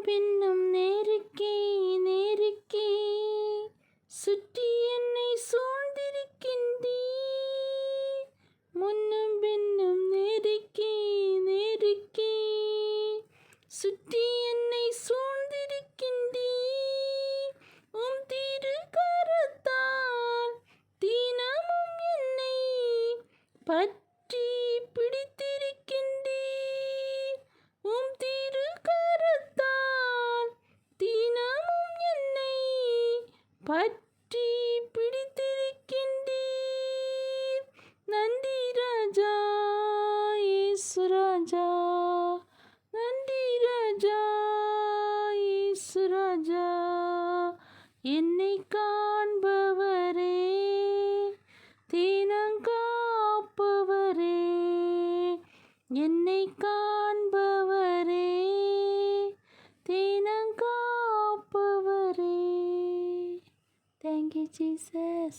பின்னும் நேருக்கே நேருக்கே சுற்றி என்னை சூழ்ந்திருக்கின்றீர். முன்னும் பின்னும் நேருக்கே நேருக்கே சுற்றி என்னை சூழ்ந்திருக்கின்றீர். உம் திரு கரத்தால் தினமும் என்னை பற்றி பிடித்திருக்கின்றீர். உம் திரு கரத்தால் தினமும் என்னை பற்றி பிடித்திருக்கின்றீர். நன்றி ராஜா இயேசு ராஜா, நன்றி ராஜா இயேசு ராஜா. என்னை காண்பவரே, தினங்காப்பவரே, என்னை காண்பவரே, தினங்காப்பவரே. Thank you, Jesus.